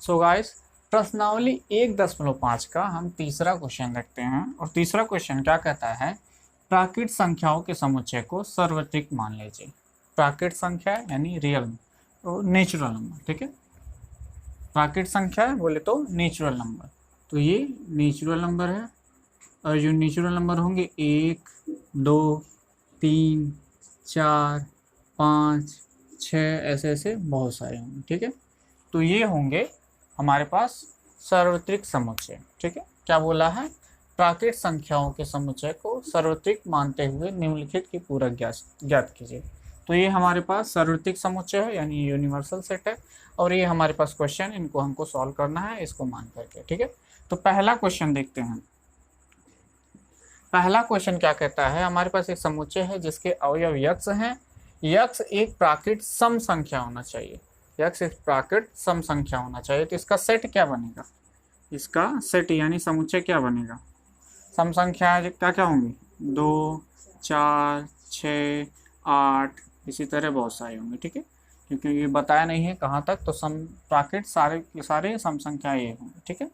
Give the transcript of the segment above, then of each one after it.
So guys, प्रश्नावली 1.5 का हम तीसरा क्वेश्चन देखते हैं। और तीसरा क्वेश्चन क्या कहता है, प्राकृत संख्याओं के समुच्चय को सार्वत्रिक मान लीजिए। प्राकृत संख्या यानी रियल तो नेचुरल नंबर, ठीक है। प्राकृत संख्या बोले तो नेचुरल नंबर, तो ये नेचुरल नंबर है। और जो नेचुरल नंबर होंगे 1, 2, 3, 4, 5, 6 ऐसे ऐसे बहुत सारे होंगे, ठीक है। तो ये होंगे हमारे पास सार्वत्रिक समुच्चय, ठीक है। क्या बोला है, प्राकृत संख्याओं के समुच्चय को सार्वत्रिक मानते हुए निम्नलिखित की पूरक ज्ञात कीजिए। तो ये हमारे पास सार्वत्रिक समुच्चय है यानी यूनिवर्सल सेट है। और ये हमारे पास क्वेश्चन, इनको हमको सॉल्व करना है इसको मान करके, ठीक है। तो पहला क्वेश्चन देखते हैं। पहला क्वेश्चन क्या कहता है, हमारे पास एक समुच्चय है जिसके अवयव यक्ष हैं। यक्ष एक प्राकृत सम संख्या होना चाहिए। यक्ष एक प्राकृत सम संख्या होना चाहिए। तो इसका सेट क्या बनेगा, इसका सेट यानी समुच्चय क्या बनेगा, सम संख्या क्या क्या होंगी, 2, 4, 6, 8 इसी तरह बहुत सारे होंगे, ठीक है। क्योंकि ये बताया नहीं है कहाँ तक, तो सम प्राकृत सारे के सारे सम संख्या ये होंगे, ठीक है।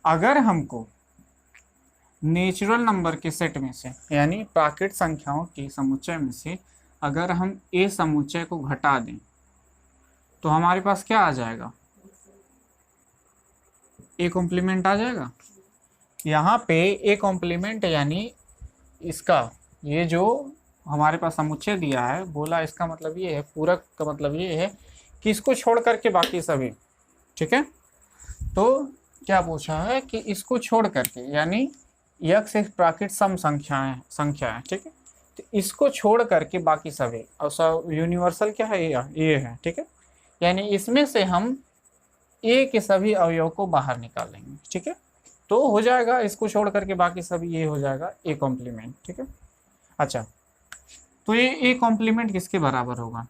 अगर हमको नेचुरल नंबर के सेट में से यानी प्राकृत संख्याओं के समुच्चय में से अगर हम ए समुच्चय को घटा दें तो हमारे पास क्या आ जाएगा, ए कॉम्प्लीमेंट आ जाएगा। यहाँ पे ए कॉम्प्लीमेंट यानी इसका ये जो हमारे पास समुच्चय दिया है, बोला इसका मतलब ये है, पूरक का मतलब ये है कि इसको छोड़ करके बाकी सभी, ठीक है। तो क्या पूछा है कि इसको छोड़ करके यानी यक्ष एक प्राकृत सम संख्या है, ठीक है। तो इसको छोड़ करके बाकी सभी, और सब यूनिवर्सल क्या है, ये है, ठीक है। यानी इसमें से हम ए के सभी अवयव को बाहर निकालेंगे, ठीक है। तो हो जाएगा, इसको छोड़ करके बाकी सभी ये हो जाएगा ए कॉम्प्लीमेंट, ठीक है। अच्छा, तो ये ए कॉम्प्लीमेंट किसके बराबर होगा,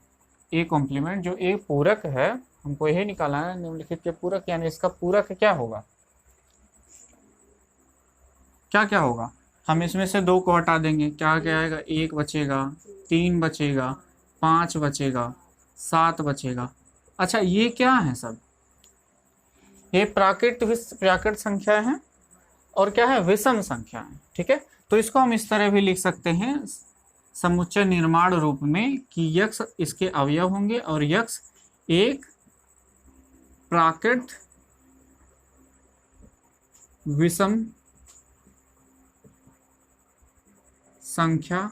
ए कॉम्प्लीमेंट जो ए पूरक है, हमको यही निकालना है निम्नलिखित के पूरक, यानी इसका पूरक क्या होगा, क्या क्या होगा। हम इसमें से 2 को हटा देंगे, क्या क्या आएगा, 1 बचेगा, 3 बचेगा, 5 बचेगा, 7 बचेगा। अच्छा, ये क्या है सब, ये प्राकृत संख्या है और क्या है, विषम संख्या है, ठीक है। तो इसको हम इस तरह भी लिख सकते हैं समुच्चय निर्माण रूप में कि यक्ष इसके अवयव होंगे और यक्ष एक प्राकृत विषम संख्या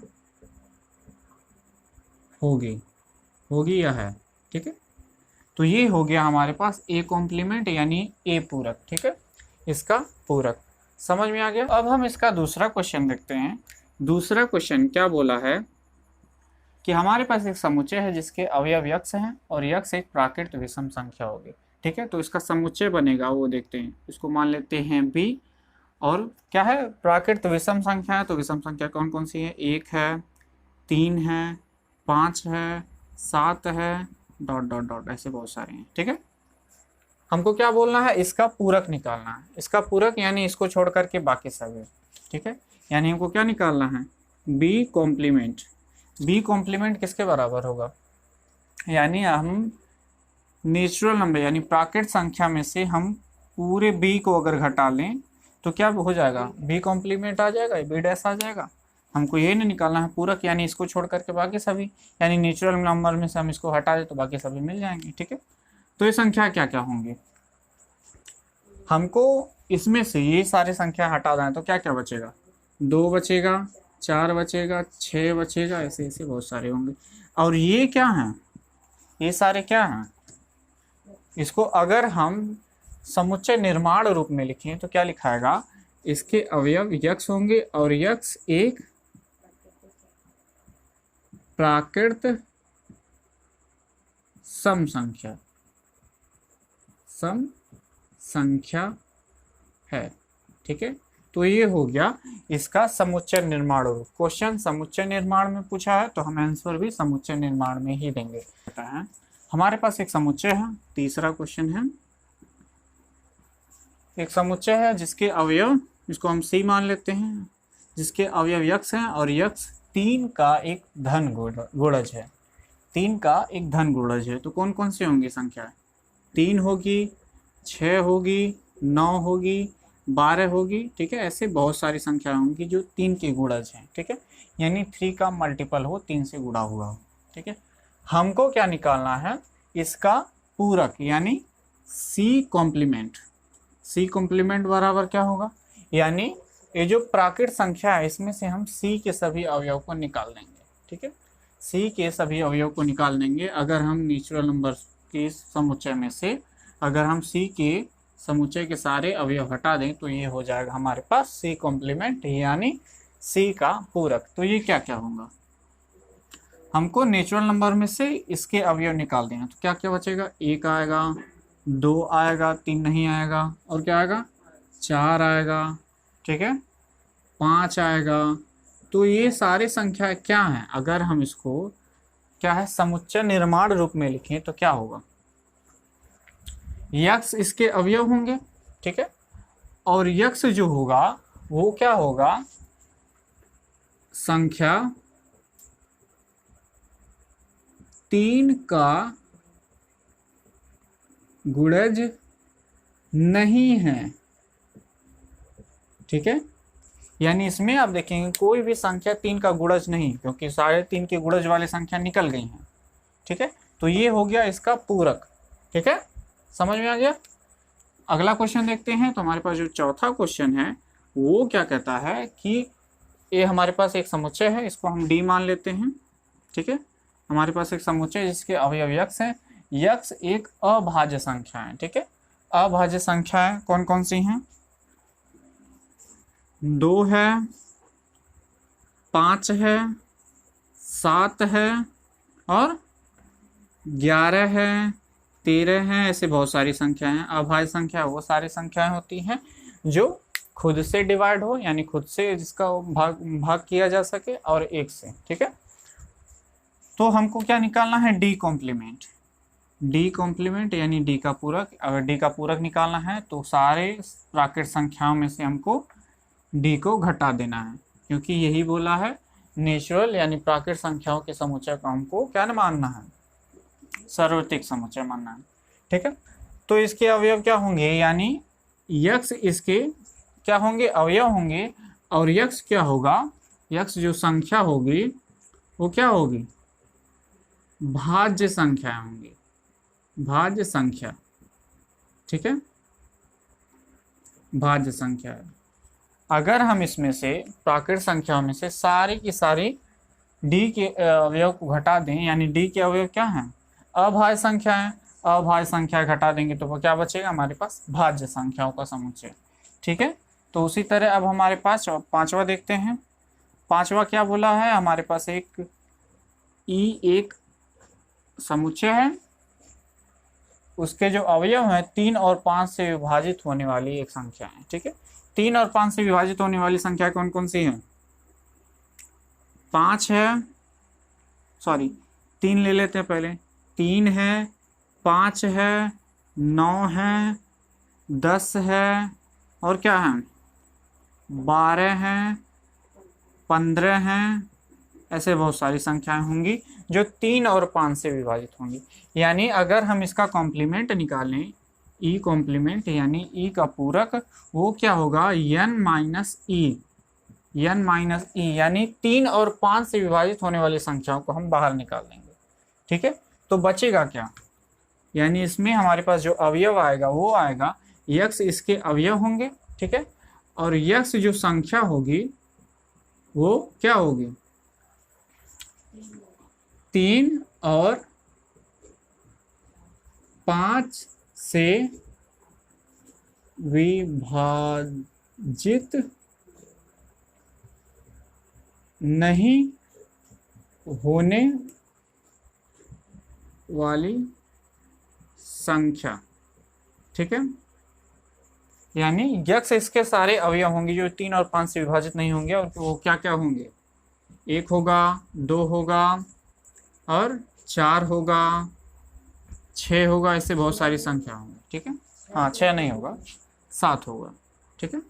होगी या है, ठीक है। तो ये हो गया हमारे पास ए कॉम्प्लीमेंट यानी ए पूरक, ठीक है, इसका पूरक समझ में आ गया। अब हम इसका दूसरा क्वेश्चन देखते हैं। दूसरा क्वेश्चन क्या बोला है कि हमारे पास एक समुच्चय है जिसके अवयव यक्ष हैं और यक्ष एक प्राकृत विषम संख्या होगी, ठीक है। तो इसका समुच्चय बनेगा वो देखते हैं, इसको मान लेते हैं बी। और क्या है, प्राकृत विषम संख्या है, तो विषम संख्या कौन कौन सी है, 1 है, 3 है, 5 है, 7 है, डॉट डॉट डॉट ऐसे बहुत सारे हैं, ठीक है। हमको क्या बोलना है, इसका पूरक निकालना है। इसका पूरक यानी इसको छोड़ करके बाकी सभी, ठीक है। यानी हमको क्या निकालना है, बी कॉम्प्लीमेंट। बी कॉम्प्लीमेंट किसके बराबर होगा, यानी हम नेचुरल नंबर यानी प्राकृत संख्या में से हम पूरे बी को अगर घटा लें तो क्या हो जाएगा, बी कॉम्प्लीमेंट आ जाएगा, बी डैश आ जाएगा। हमको ये नहीं निकालना है पूरक, यानी इसको छोड़ करके बाकी सभी, यानी नेचुरल नंबर में से हम इसको हटा दें तो बाकी सभी मिल जाएंगे, ठीक है। तो ये संख्या क्या क्या होंगी, हमको इसमें से ये सारे संख्या हटा दें तो क्या क्या बचेगा, 2 बचेगा, 4 बचेगा, 6 बचेगा, ऐसे ऐसे बहुत सारे होंगे। और ये क्या हैं, ये सारे क्या हैं, इसको अगर हम समुच्चय निर्माण रूप में लिखें तो क्या लिखाएगा, इसके अवयव यक्ष होंगे और यक्ष एक प्राकृत सम संख्या है, ठीक है। तो ये हो गया इसका समुच्चय निर्माण रूप। क्वेश्चन समुच्चय निर्माण में पूछा है तो हम आंसर भी समुच्चय निर्माण में ही देंगे। हमारे पास एक समुच्चय है, तीसरा क्वेश्चन है, एक समुच्चय है जिसके अवयव, इसको हम सी मान लेते हैं, जिसके अवयव यक्ष हैं और यक्ष 3 का एक धन गुणज है, 3 का एक धन गुणज है। तो कौन कौन सी होंगी संख्या, 3 होगी, 6 होगी, 9 होगी, 12 होगी, ठीक है। ऐसे बहुत सारी संख्या होंगी जो 3 के गुणज हैं, ठीक है, यानी 3 का मल्टीपल हो, 3 से गुणा हुआ हो, ठीक है। हमको क्या निकालना है, इसका पूरक यानी सी कॉम्प्लीमेंट। सी कॉम्प्लीमेंट बराबर क्या होगा, यानी ये जो प्राकृत संख्या है इसमें से हम सी के सभी अवयव को निकाल देंगे, ठीक है। सी के सभी अवयव को निकाल देंगे। अगर हम नेचुरल नंबर के समुच्चय में से अगर हम सी के समुच्चय के सारे अवयव हटा दें तो ये हो जाएगा हमारे पास सी कॉम्प्लीमेंट यानी सी का पूरक। तो ये क्या क्या होगा, हमको नेचुरल नंबर में से इसके अवयव निकाल देना। तो क्या क्या बचेगा, 1 आएगा, 2 आएगा, 3 नहीं आएगा, और क्या आएगा, 4 आएगा, ठीक है, 5 आएगा। तो ये सारी संख्या क्या है, अगर हम इसको क्या है समुच्चय निर्माण रूप में लिखें तो क्या होगा, यक्स इसके अवयव होंगे, ठीक है, और यक्स जो होगा वो क्या होगा, संख्या 3 का गुणज नहीं है, ठीक है। यानी इसमें आप देखेंगे कोई भी संख्या 3 का गुणज नहीं, क्योंकि सारे 3 के गुणज वाली संख्या निकल गई हैं, ठीक है। तो ये हो गया इसका पूरक, ठीक है, समझ में आ गया। अगला क्वेश्चन देखते हैं। तो हमारे पास जो चौथा क्वेश्चन है वो क्या कहता है कि ये हमारे पास एक समुच्चय है, इसको हम डी मान लेते हैं, ठीक है। हमारे पास एक समुच्चय जिसके अवयव यक्स हैं, यक्स एक अभाज्य संख्या है, ठीक है। अभाज्य संख्याएं कौन कौन सी हैं, 2 है, 5 है, 7 है, और 11 है, 13 है। ऐसे बहुत सारी संख्याएं हैं। अभाज्य संख्या वो सारी संख्याएं होती हैं जो खुद से डिवाइड हो, यानी खुद से जिसका भाग किया जा सके, और 1 से, ठीक है। तो हमको क्या निकालना है, डी कॉम्प्लीमेंट। डी कॉम्प्लीमेंट यानी डी का पूरक। अगर डी का पूरक निकालना है तो सारे प्राकृत संख्याओं में से हमको डी को घटा देना है, क्योंकि यही बोला है नेचुरल यानी प्राकृत संख्याओं के समुच्चय को हमको क्या मानना है, सार्वत्रिक समुच्चय मानना है, ठीक है। तो इसके अवयव क्या होंगे, यानी यक्स इसके क्या होंगे, अवयव होंगे, और यक्स क्या होगा, यक्स जो संख्या होगी वो क्या होगी, भाज्य संख्या होंगी, भाज्य संख्या, ठीक है, भाज्य संख्या है। अगर हम इसमें से प्राकृत संख्याओं में से सारी की सारी डी के अवयव को घटा दें, यानी डी के अवयव क्या हैं, अभाज्य संख्या है, अभाज्य संख्या घटा देंगे तो वो क्या बचेगा हमारे पास, भाज्य संख्याओं का समुच्चय, ठीक है। तो उसी तरह अब हमारे पास पांचवा देखते हैं। पांचवा क्या बोला है, हमारे पास एक एक समुच्चय है, उसके जो अवयव हैं 3 और 5 से विभाजित होने वाली एक संख्या है, ठीक है। 3 और 5 से विभाजित होने वाली संख्या कौन कौन सी है, 5 है, सॉरी 3 ले लेते हैं पहले, 3 है, 5 है, 9 है, 10 है, और क्या है 12 है, 15 है। ऐसे बहुत सारी संख्याएं होंगी जो 3 और 5 से विभाजित होंगी। यानी अगर हम इसका कॉम्प्लीमेंट निकालें, ई कॉम्प्लीमेंट यानी ई का पूरक, वो क्या होगा, n माइनस ई, यानी 3 और 5 से विभाजित होने वाली संख्याओं को हम बाहर निकाल देंगे, ठीक है। तो बचेगा क्या, यानी इसमें हमारे पास जो अवयव आएगा वो आएगा यक्स इसके अवयव होंगे, ठीक है, और यक्स जो संख्या होगी वो क्या होगी, 3 और 5 से विभाजित नहीं होने वाली संख्या, ठीक है। यानी यक्स इसके सारे अवयव होंगे जो 3 और 5 से विभाजित नहीं होंगे, और वो क्या क्या होंगे, 1 होगा, 2 होगा, और 4 होगा, 6 होगा। ऐसे बहुत सारी संख्या होंगी, ठीक है। हाँ 6 नहीं होगा, 7 होगा, ठीक है।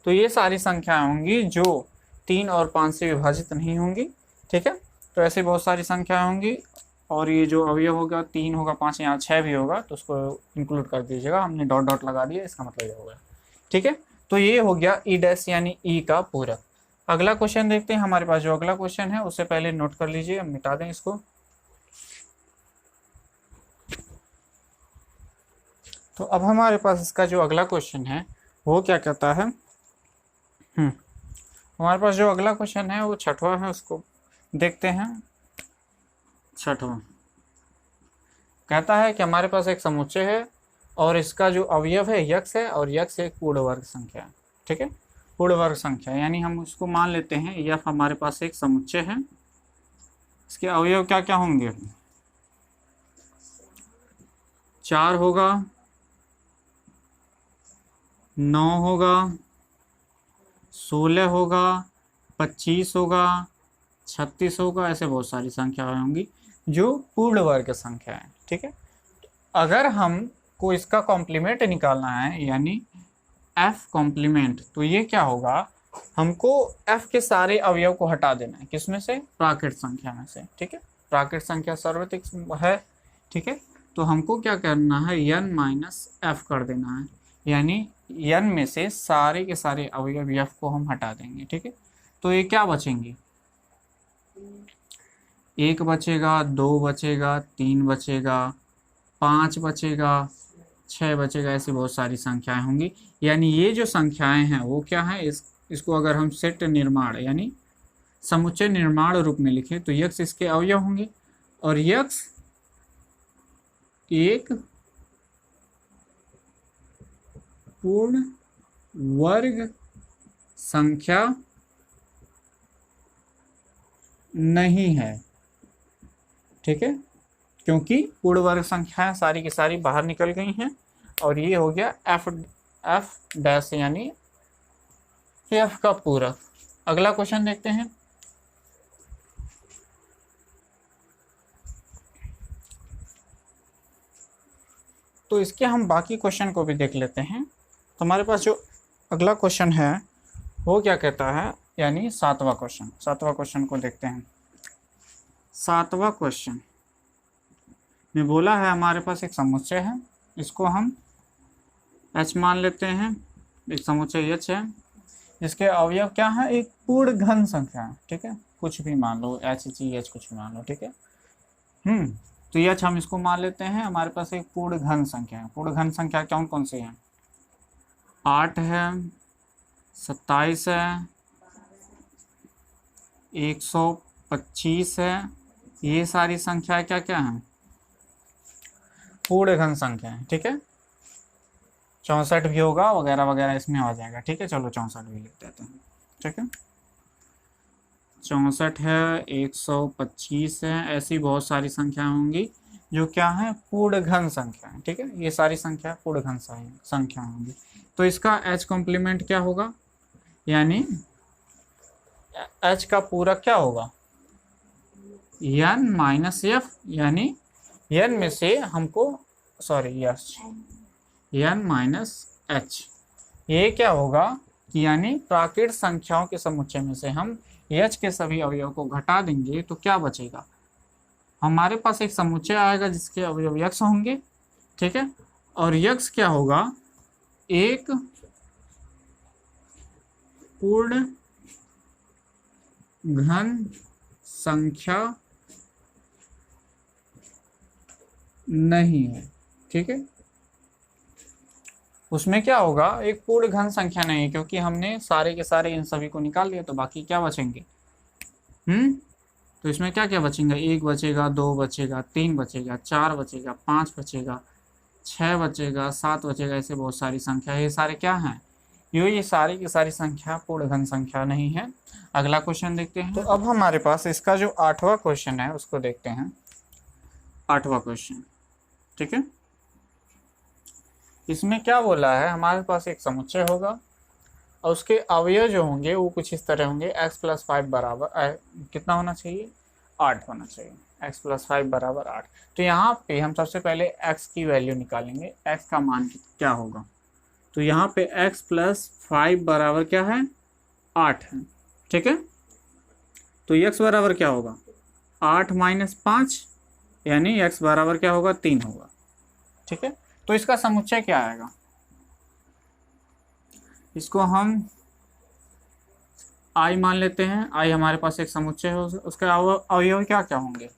तो ये सारी संख्याएं होंगी जो 3 और 5 से विभाजित नहीं होंगी, ठीक है। तो ऐसे बहुत सारी संख्याएं होंगी और ये जो अवयव होगा 3 होगा, 5, यहाँ 6 भी होगा तो उसको इंक्लूड कर दीजिएगा। हमने डॉट डॉट लगा दिया, इसका मतलब ये हो गया। ठीक है, तो ये हो गया ई डैश यानी ई का पूरक। अगला क्वेश्चन देखते हैं। हमारे पास जो अगला क्वेश्चन है उससे पहले नोट कर लीजिए, मिटा दें इसको। तो अब हमारे पास इसका जो अगला क्वेश्चन है वो क्या कहता है। हमारे पास जो अगला क्वेश्चन है वो छठवां है, उसको देखते हैं। छठवां कहता है कि हमारे पास एक समुच्चय है और इसका जो अवयव है यक्स है और यक्स एक पूर्ण वर्ग संख्या है। ठीक है, पूर्ण वर्ग संख्या यानी हम उसको मान लेते हैं यफ हमारे पास एक समुच्चय है। इसके अवयव क्या क्या होंगे, 4 होगा, 9 होगा, 16 होगा, 25 होगा, 36 होगा, ऐसे बहुत सारी संख्याएं होंगी जो पूर्ण वर्ग संख्या है। ठीक है, अगर हमको इसका कॉम्प्लीमेंट निकालना है यानी f कॉम्प्लीमेंट, तो ये क्या होगा, हमको f के सारे अवयव को हटा देना है। किसमें से, प्राकृत संख्या में से। ठीक है, प्राकृत संख्या सर्वाधिक है। ठीक है, तो हमको क्या करना है, n माइनस f कर देना है, यानी n में से सारे के सारे अवयव f को हम हटा देंगे। ठीक है, तो ये क्या बचेंगे, 1 बचेगा, 2 बचेगा, 3 बचेगा, 5 बचेगा, 6 बचेगा, ऐसी बहुत सारी संख्याएं होंगी। यानी ये जो संख्याएं हैं वो क्या है, इसको अगर हम सेट निर्माण यानी समुच्चय निर्माण रूप में लिखें तो यक्स इसके अवयव होंगे और यक्स एक पूर्ण वर्ग संख्या नहीं है। ठीक है, क्योंकि पूर्ण वर्ग संख्याएं सारी की सारी बाहर निकल गई हैं और ये हो गया एफ डैश यानी एफ का पूरक। अगला क्वेश्चन देखते हैं। तो इसके हम बाकी क्वेश्चन को भी देख लेते हैं। तो हमारे पास जो अगला क्वेश्चन है वो क्या कहता है, यानी 7वां क्वेश्चन। 7वां क्वेश्चन को देखते हैं। 7वां क्वेश्चन में बोला है हमारे पास एक समुच्चय है, इसको हम h मान लेते हैं। एक समुच्चय h है, इसके अवयव क्या है, एक पूर्ण घन संख्या है। ठीक है, कुछ भी मान लो, h g h कुछ भी मान लो। ठीक है, तो h हम इसको मान लेते हैं। हमारे पास एक पूर्ण घन संख्या है। पूर्ण घन संख्या कौन कौन सी है, 8 है, 27 है, 125 है, ये सारी संख्या क्या क्या है, पूर्ण घन संख्या है। ठीक है, 64 भी होगा वगैरह वगैरह इसमें आ जाएगा। ठीक है, चलो 64 भी लिख देते हैं। ठीक है, 64 है, 125 है, ऐसी बहुत सारी संख्या होंगी जो क्या है, पूर्ण घन संख्या है। ठीक है, ये सारी संख्या पूर्ण घन संख्या होंगी। तो इसका h कॉम्प्लीमेंट क्या होगा, यानी h का पूरक क्या होगा, n माइनस f, यानी n में से हमको n माइनस h। ये क्या होगा कि यानी प्राकृत संख्याओं के समुच्चय में से हम h के सभी अवयव को घटा देंगे तो क्या बचेगा, हमारे पास एक समुच्चय आएगा जिसके अवयव यक्स होंगे। ठीक है, और यक्स क्या होगा, एक पूर्ण घन संख्या नहीं है। ठीक है, उसमें क्या होगा, एक पूर्ण घन संख्या नहीं है, क्योंकि हमने सारे के सारे इन सभी को निकाल दिया। तो बाकी क्या बचेंगे, तो इसमें क्या क्या बचेंगे, 1 बचेगा, 2 बचेगा, 3 बचेगा, 4 बचेगा, 5 बचेगा, 6 बचेगा, 7 बचेगा, ऐसे बहुत सारी संख्या। ये सारे क्या हैं, ये सारी की सारी संख्या पूर्ण घन संख्या नहीं है। अगला क्वेश्चन देखते हैं। तो अब हमारे पास इसका जो 8वां क्वेश्चन है उसको देखते हैं। 8वां क्वेश्चन, ठीक है, इसमें क्या बोला है, हमारे पास एक समुच्चय होगा और उसके अवयव जो होंगे वो कुछ इस तरह होंगे। x + 5 बराबर कितना होना चाहिए, 8 होना चाहिए। x + 5 बराबर 8। तो यहाँ पे हम सबसे पहले x की वैल्यू निकालेंगे, x का मान क्या होगा। तो यहाँ पे x + 5 बराबर क्या है, 8 है। ठीक है, तो x बराबर क्या होगा, 8 - 5 यानी x बराबर क्या होगा 3 होगा, ठीक है। तो इसका समुच्चय क्या आएगा, इसको हम i मान लेते हैं, i हमारे पास एक समुच्चय है, उसके अवयव क्या क्या होंगे,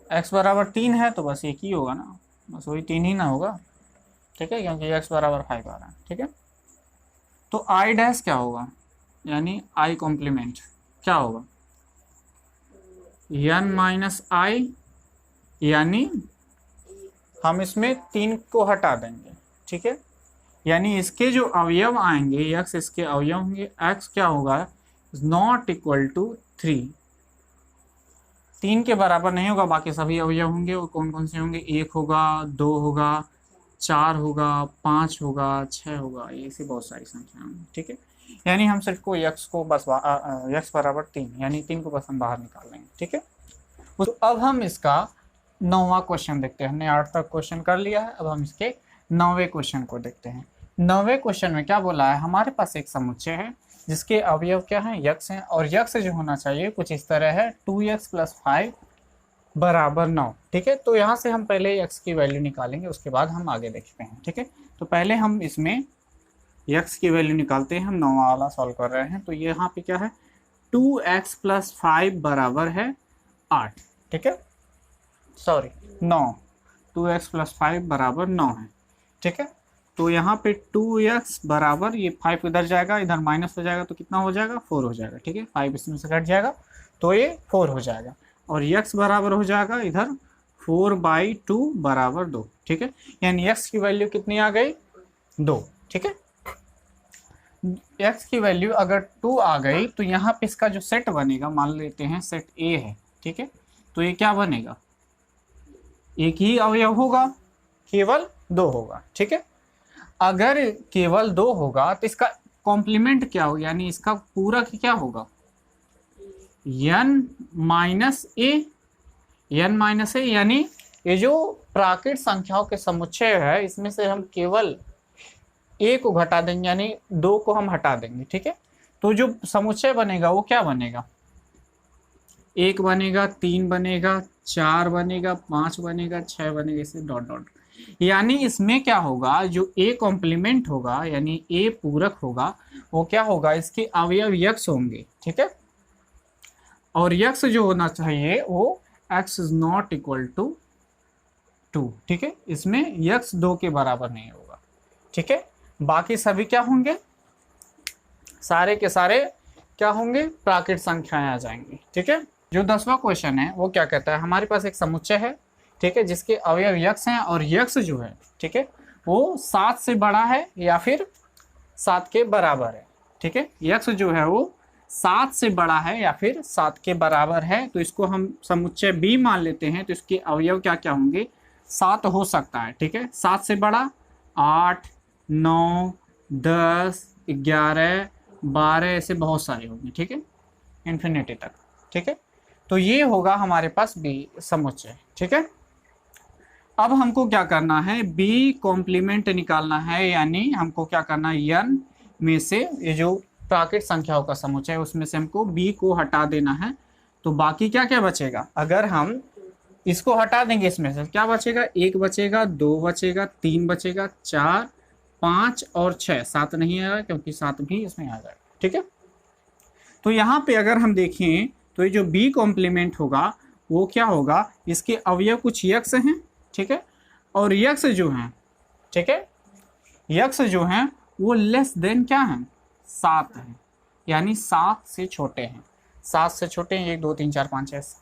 x बराबर 3 है तो बस एक ही होगा ना, बस वही 3 ही ना होगा, ठीक है, क्योंकि x बराबर 5 आ रहा है, ठीक है। तो i डैश क्या होगा, यानी i कॉम्प्लीमेंट क्या होगा, n माइनस आई, यानी हम इसमें 3 को हटा देंगे, ठीक है, यानी इसके जो अवयव आएंगे x, इसके अवयव होंगे x क्या होगा, नॉट इक्वल टू 3, 3 के बराबर नहीं होगा, बाकी सभी अवयव होंगे, और कौन कौन से होंगे, 1 होगा, 2 होगा, 4 होगा, 5 होगा, 6 होगा, ये ऐसी बहुत सारी संख्या होंगी, ठीक है। यानी हम सिर्फ को x को बस x बराबर 3, यानी 3 को बस हम बाहर निकाल लेंगे, ठीक है। तो अब हम इसका 9वां क्वेश्चन देखते हैं, हमने 8 तक क्वेश्चन कर लिया है, अब हम इसके 9वें क्वेश्चन को देखते हैं। 9वें क्वेश्चन में क्या बोला है, हमारे पास एक समुच्चय है जिसके अवयव क्या है, यक्स हैं, और यक्स जो होना चाहिए कुछ इस तरह है, 2x + 5 बराबर 9, ठीक है। तो यहाँ से हम पहले x की वैल्यू निकालेंगे, उसके बाद हम आगे देखते हैं, ठीक है। तो पहले हम इसमें x की वैल्यू निकालते हैं, हम 9वां वाला सॉल्व कर रहे हैं। तो ये यहाँ पे क्या है, 2x + 5 बराबर है 8, ठीक है, सॉरी 9, 2x + 5 बराबर 9 है, ठीक है। तो यहाँ पे 2x बराबर, ये 5 इधर जाएगा, इधर माइनस हो जाएगा, तो कितना हो जाएगा, 4 हो जाएगा, ठीक है, 5 इसमें से कट जाएगा तो ये 4 हो जाएगा, और x बराबर हो जाएगा इधर 4/2 बराबर 2, ठीक है। यानी x की वैल्यू कितनी आ गई, 2, ठीक है। x की वैल्यू अगर 2 आ गई तो यहाँ पे इसका जो सेट बनेगा, मान लेते हैं सेट A है, ठीक है, तो ये क्या बनेगा, एक ही अवयव होगा, केवल 2 होगा, ठीक है। अगर केवल 2 होगा तो इसका कॉम्प्लीमेंट क्या होगा, यानी इसका पूरक क्या होगा, n माइनस ए, यानी ये जो प्राकृत संख्याओं के समुच्चय है, इसमें से हम केवल a को घटा देंगे, यानी 2 को हम हटा देंगे, ठीक है। तो जो समुच्चय बनेगा वो क्या बनेगा, 1 बनेगा, 3 बनेगा, 4 बनेगा, 5 बनेगा, 6 बनेगा, इसे डॉट डॉट। यानी इसमें क्या होगा, जो a कॉम्प्लीमेंट होगा, यानी a पूरक होगा, वो क्या होगा, इसके अवयव यक्स होंगे, ठीक है। और यक्स जो होना चाहिए वो x is not equal to 2, ठीक है, इसमें यक्स 2 के बराबर नहीं होगा, ठीक है। बाकी सभी क्या होंगे, सारे के सारे क्या होंगे, प्राकृत संख्याएं आ जाएंगी, ठीक है। जो 10वां क्वेश्चन है वो क्या कहता है, हमारे पास एक समुच्चय है, ठीक है, जिसके अवयव यक्स हैं, और यक्स जो है, ठीक है, वो 7 से बड़ा है या फिर 7 के बराबर है, ठीक है। यक्स जो है वो 7 से बड़ा है या फिर 7 के बराबर है, तो इसको हम समुच्चय B मान लेते हैं। तो इसके अवयव क्या क्या होंगे, 7 हो सकता है, ठीक है, 7 से बड़ा 8, 9, 10, 11, 12, ऐसे बहुत सारे होंगे, ठीक है, इन्फिनिटी तक, ठीक है। तो ये होगा हमारे पास B समुच्चय, ठीक है। अब हमको क्या करना है, B कॉम्प्लीमेंट निकालना है, यानी हमको क्या करना है, n में से ये जो प्राकृत संख्याओं का समुच्चय है उसमें से हमको B को हटा देना है। तो बाकी क्या क्या बचेगा, अगर हम इसको हटा देंगे, इसमें से क्या बचेगा, 1 बचेगा, 2 बचेगा, 3 बचेगा, 4, 5 और 6, 7 नहीं आएगा क्योंकि 7 भी इसमें आ जाएगा, ठीक है। तो यहाँ पे अगर हम देखें तो ये जो B कॉम्प्लीमेंट होगा वो क्या होगा, इसके अवयव कुछ यक्स हैं, ठीक है, और यक्स जो हैं, ठीक है, यक्स जो हैं वो लेस देन क्या है, 7 है, यानी 7 से छोटे हैं, 7 से छोटे हैं 1 2 3 4 5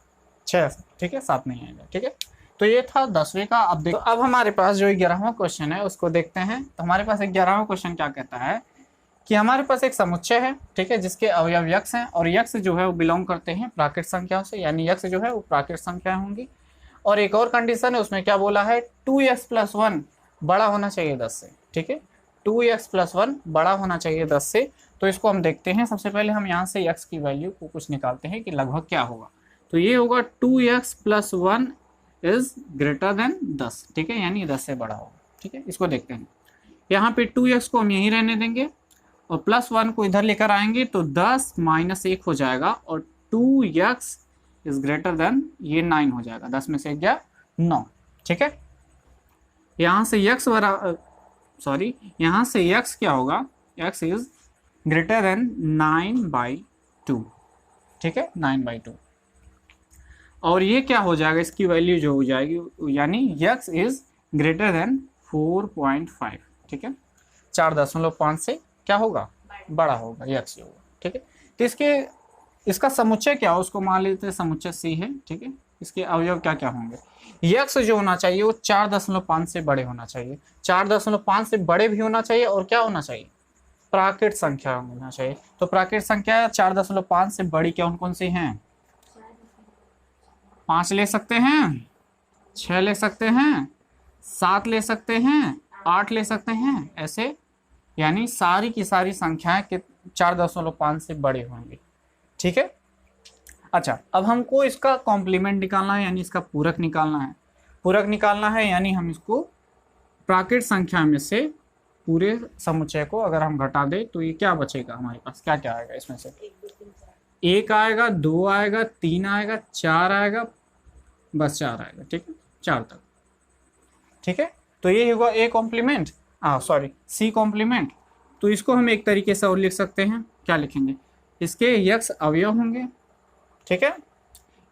6, ठीक है, 7 नहीं आएगा, ठीक है। तो ये था 10वें का। अब देखो, अब हमारे पास जो 11वां क्वेश्चन है उसको देखते हैं। तो हमारे पास 11वां क्वेश्चन क्या कहता है कि हमारे पास एक समुच्चय है, ठीक है, जिसके अवयव यक्स हैं, और यक्स जो है वो बिलोंग करते हैं प्राकृत संख्याओं से, यानी यक्स जो है वो प्राकृत संख्याएं होंगी। और एक और कंडीशन है, उसमें क्या बोला है, 2x + 1 बड़ा होना चाहिए 10 से, ठीक है, 2x + 1 बड़ा होना चाहिए 10 से। तो इसको हम देखते हैं, सबसे पहले हम यहाँ से x की वैल्यू को कुछ निकालते हैं कि लगभग क्या होगा। तो ये होगा 2x + 1 इज ग्रेटर देन 10, ठीक है, यानी 10 से बड़ा होगा, ठीक है। इसको देखते हैं, यहाँ पे 2x को हम यहीं रहने देंगे और +1 को इधर लेकर आएंगे, तो 10 - 1 हो जाएगा, और 2x इज ग्रेटर देन, ये 9 हो जाएगा, 10 में से 1 गया 9, ठीक है। यहाँ से x यहाँ से x क्या होगा, x इज ग्रेटर देन 9/2, ठीक है, 9/2। और ये क्या हो जाएगा, इसकी वैल्यू जो हो जाएगी, यानी x इज ग्रेटर देन 4.5, ठीक है, 4.5 से क्या होगा, बड़ा होगा, x होगा, ठीक है। तो इसका समुच्चय क्या हो, उसको मान लेते हैं समुच्चय c है, ठीक है। इसके अवयव क्या क्या होंगे, x जो होना चाहिए वो 4.5 से बड़े होना चाहिए, 4.5 से बड़े भी होना चाहिए, और क्या होना चाहिए, प्राकृत संख्या होना चाहिए। तो प्राकृत संख्या 4.5 से बड़ी कौन कौन सी हैं, 5 ले सकते हैं, 6 ले सकते हैं, 7 ले सकते हैं, 8 ले सकते हैं, ऐसे यानी सारी की सारी संख्याएं के 4.5 से बड़े होंगे, ठीक है। अच्छा, अब हमको इसका कॉम्प्लीमेंट निकालना है, यानी इसका पूरक निकालना है। पूरक निकालना है यानी हम इसको प्राकृत संख्या में से पूरे समुच्चय को अगर हम घटा दें तो ये क्या बचेगा हमारे पास, क्या क्या आएगा इसमें से, 1 आएगा, 2 आएगा, 3 आएगा, 4 आएगा, बस 4 आएगा, ठीक है, 4 तक, ठीक है। तो ये होगा ए कॉम्प्लीमेंट, सी कॉम्प्लीमेंट। तो इसको हम एक तरीके से और लिख सकते हैं, क्या लिखेंगे, इसके यक्स अवयव होंगे, ठीक है,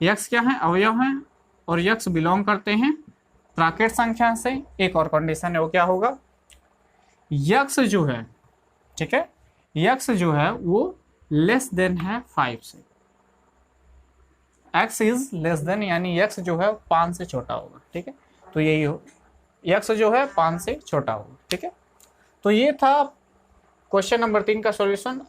यक्स क्या है, अवयव हैं, और यक्स बिलोंग करते हैं प्राकृत संख्या से। एक और कंडीशन है, वो क्या होगा, यक्स जो है, ठीक है, यक्स जो है वो लेस देन है 5 से, x इज लेस देन, यानी x जो है 5 से छोटा होगा, ठीक है। तो यही हो, x जो है 5 से छोटा होगा, ठीक है। तो ये था क्वेश्चन नंबर 3 का सॉल्यूशन।